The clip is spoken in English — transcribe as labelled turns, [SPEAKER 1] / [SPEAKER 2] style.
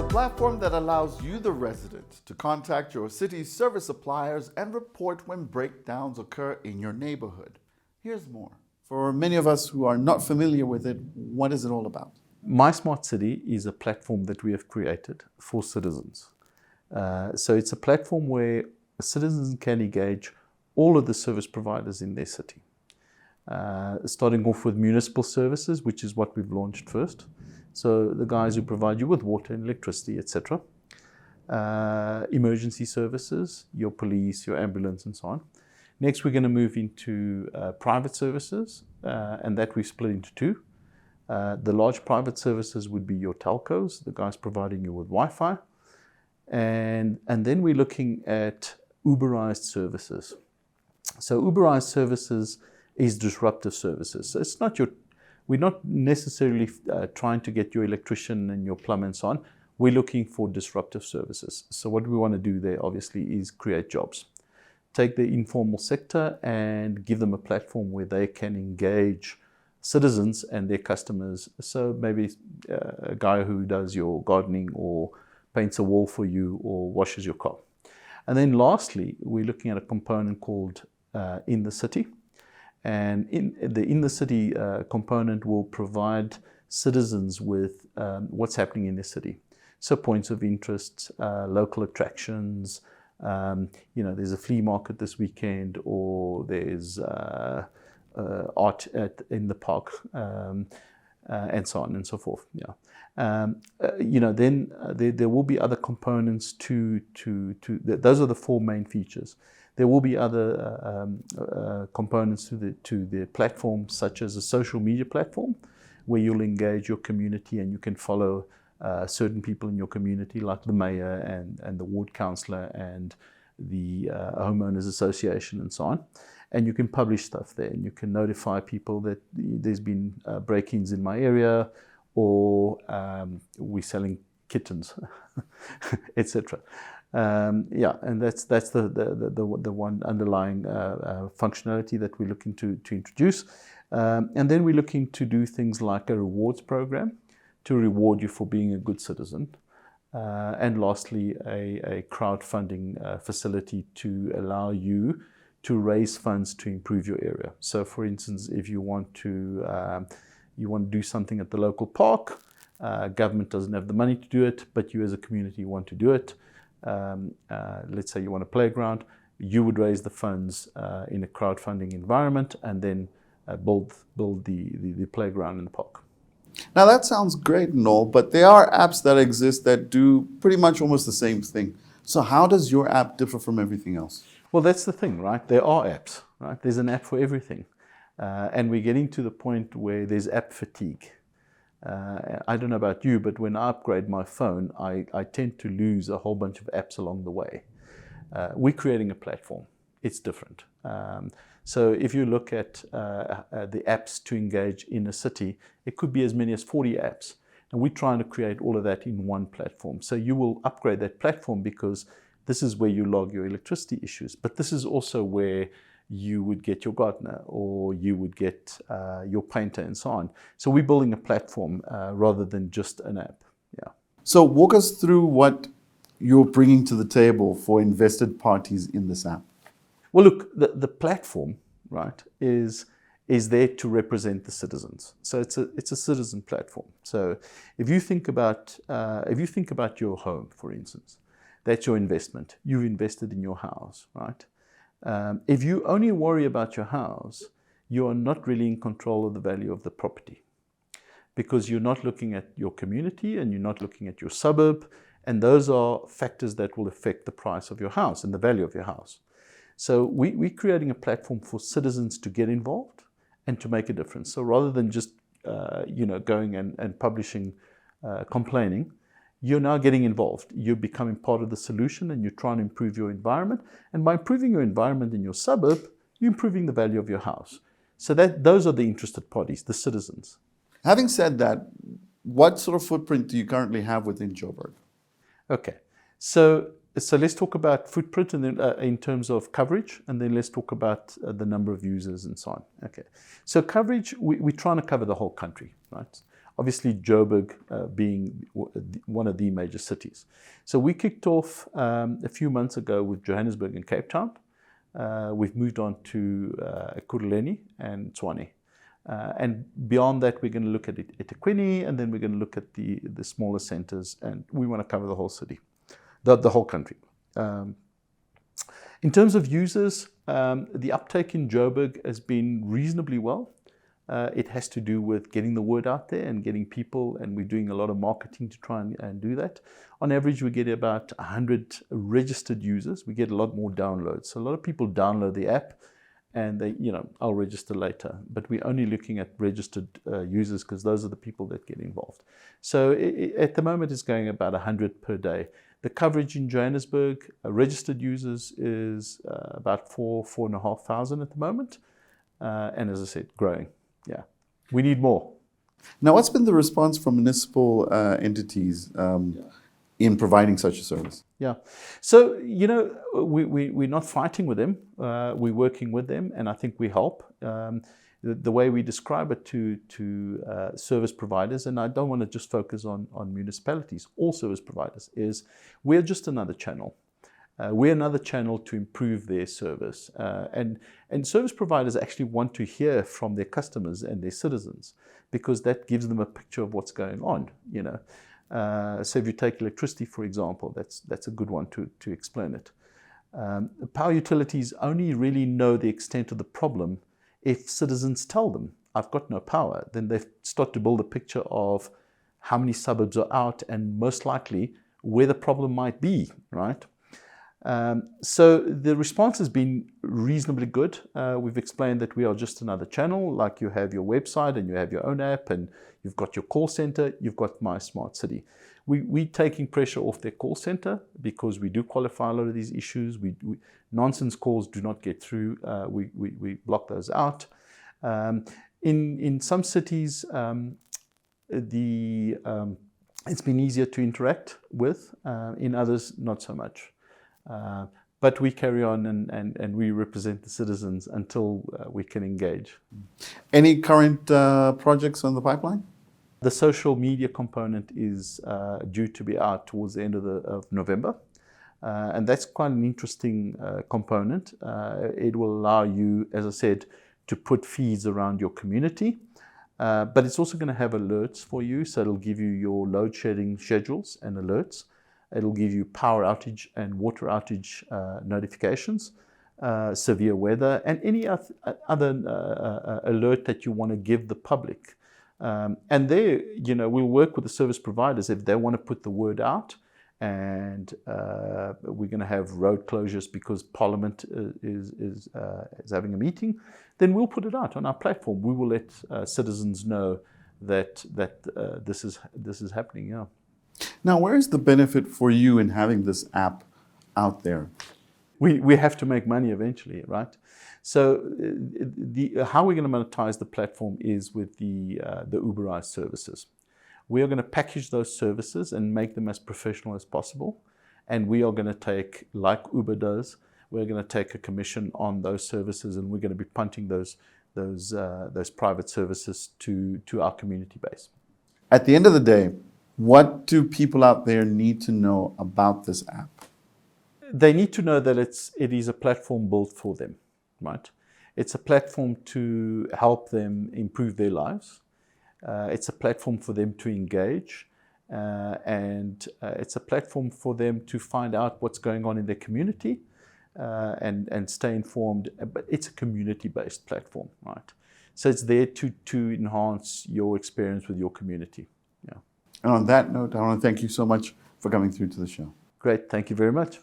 [SPEAKER 1] platform that allows you, the resident, to contact your city's service suppliers and report when breakdowns occur in your neighborhood. Here's more. For many of us who are not familiar with it, what is it all about?
[SPEAKER 2] My Smart City is a platform that we have created for citizens. So it's a platform where citizens can engage all of the service providers in their city. Starting off with Municipal Services, which is what we've launched first. So the guys who provide you with water and electricity, etc. Emergency services, your police, your ambulance, and so on. Next, we're going to move into private services, and that we've split into two. The large private services would be your telcos, the guys providing you with Wi-Fi. And then we're looking at Uberized Services. So Uberized Services is disruptive services. So it's not we're not necessarily trying to get your electrician and your plumber and so on. We're looking for disruptive services. So what we want to do there, obviously, is create jobs. Take the informal sector and give them a platform where they can engage citizens and their customers. So maybe a guy who does your gardening or paints a wall for you or washes your car. And then lastly, we're looking at a component called In the City. And in the City component will provide citizens with what's happening in the city. So points of interest, local attractions, there's a flea market this weekend, or there's art in the park, and so on and so forth. Then there will be other components to those are the four main features. There will be other components to the platform, such as a social media platform, where you'll engage your community and you can follow certain people in your community, like the mayor and the ward councillor and the homeowners association and so on. And you can publish stuff there, and you can notify people that there's been break-ins in my area, or we're selling kittens, etc. And that's the one underlying functionality that we're looking to introduce. And then we're looking to do things like a rewards program to reward you for being a good citizen. And lastly, a crowdfunding facility to allow you to raise funds to improve your area. So for instance, if you want to do something at the local park, government doesn't have the money to do it, but you as a community want to do it. Let's say you want a playground, you would raise the funds in a crowdfunding environment and then build the playground in the park.
[SPEAKER 1] Now that sounds great and all, but there are apps that exist that do pretty much almost the same thing. So how does your app differ from everything else?
[SPEAKER 2] Well, that's the thing, right? There are apps, right? There's an app for everything. And we're getting to the point where there's app fatigue. I don't know about you, but when I upgrade my phone, I tend to lose a whole bunch of apps along the way. We're creating a platform. It's different. So if you look at the apps to engage in a city, it could be as many as 40 apps. And we're trying to create all of that in one platform. So you will upgrade that platform because this is where you log your electricity issues. But this is also where you would get your gardener, or you would get your painter, and so on. So we're building a platform rather than just an app. Yeah.
[SPEAKER 1] So walk us through what you're bringing to the table for invested parties in this app.
[SPEAKER 2] Well, look, the platform, right, is there to represent the citizens. So it's a citizen platform. So if you think about your home, for instance, that's your investment. You've invested in your house, right? If you only worry about your house, you are not really in control of the value of the property, because you're not looking at your community and you're not looking at your suburb, and those are factors that will affect the price of your house and the value of your house. So we're creating a platform for citizens to get involved and to make a difference. So rather than just going and publishing, complaining, you're now getting involved. You're becoming part of the solution, and you're trying to improve your environment. And by improving your environment in your suburb, you're improving the value of your house. So those are the interested parties, the citizens.
[SPEAKER 1] Having said that, what sort of footprint do you currently have within Joburg?
[SPEAKER 2] Okay, so let's talk about footprint, and then in terms of coverage, and then let's talk about the number of users and so on. Okay, so coverage, we're trying to cover the whole country, right? obviously Joburg being one of the major cities. So we kicked off a few months ago with Johannesburg and Cape Town. We've moved on to Ekurhuleni and Tshwane. And beyond that, we're going to look at eThekwini, and then we're going to look at the smaller centers, and we want to cover the whole city, the whole country. In terms of users, the uptake in Joburg has been reasonably well. It has to do with getting the word out there and getting people, and we're doing a lot of marketing to try and do that. On average, we get about 100 registered users. We get a lot more downloads. So a lot of people download the app and they, I'll register later. But we're only looking at registered users because those are the people that get involved. So at the moment, it's going about 100 per day. The coverage in Johannesburg, registered users, is about 4,500 at the moment. And as I said, growing. Yeah, we need more.
[SPEAKER 1] Now, what's been the response from municipal entities in providing such a service?
[SPEAKER 2] Yeah, so we're not fighting with them. We're working with them, and I think we help. The way we describe it to service providers, and I don't want to just focus on municipalities, all service providers, is we're just another channel. We're another channel to improve their service. And service providers actually want to hear from their customers and their citizens because that gives them a picture of what's going on, So if you take electricity, for example, that's a good one to explain it. Power utilities only really know the extent of the problem if citizens tell them, I've got no power. Then they start to build a picture of how many suburbs are out and most likely where the problem might be, right? So the response has been reasonably good. We've explained that we are just another channel, like you have your website and you have your own app and you've got your call center, you've got My Smart City. We're taking pressure off their call center because we do qualify a lot of these issues. Nonsense calls do not get through. We block those out. In some cities, it's been easier to interact with. In others, not so much. But we carry on and we represent the citizens until we can engage.
[SPEAKER 1] Any current projects on the pipeline?
[SPEAKER 2] The social media component is due to be out towards the end of November. And that's quite an interesting component. It will allow you, as I said, to put feeds around your community. But it's also going to have alerts for you. So it'll give you your load shedding schedules and alerts. It'll give you power outage and water outage notifications, severe weather, and any other alert that you want to give the public. And there, we'll work with the service providers if they want to put the word out. And we're going to have road closures because Parliament is having a meeting. Then we'll put it out on our platform. We will let citizens know that this is happening. Yeah.
[SPEAKER 1] Now, where is the benefit for you in having this app out there?
[SPEAKER 2] We have to make money eventually, right? So how we're going to monetize the platform is with the Uberized Services. We are going to package those services and make them as professional as possible. And we are going to take, like Uber does, we're going to take a commission on those services, and we're going to be punting those private services to our community base.
[SPEAKER 1] At the end of the day, what do people out there need to know about this app?
[SPEAKER 2] They need to know that it is a platform built for them, right? It's a platform to help them improve their lives. It's a platform for them to engage, and it's a platform for them to find out what's going on in their community and stay informed. But it's a community-based platform, right? So it's there to enhance your experience with your community. Yeah.
[SPEAKER 1] And on that note, I want to thank you so much for coming through to the show.
[SPEAKER 2] Great. Thank you very much.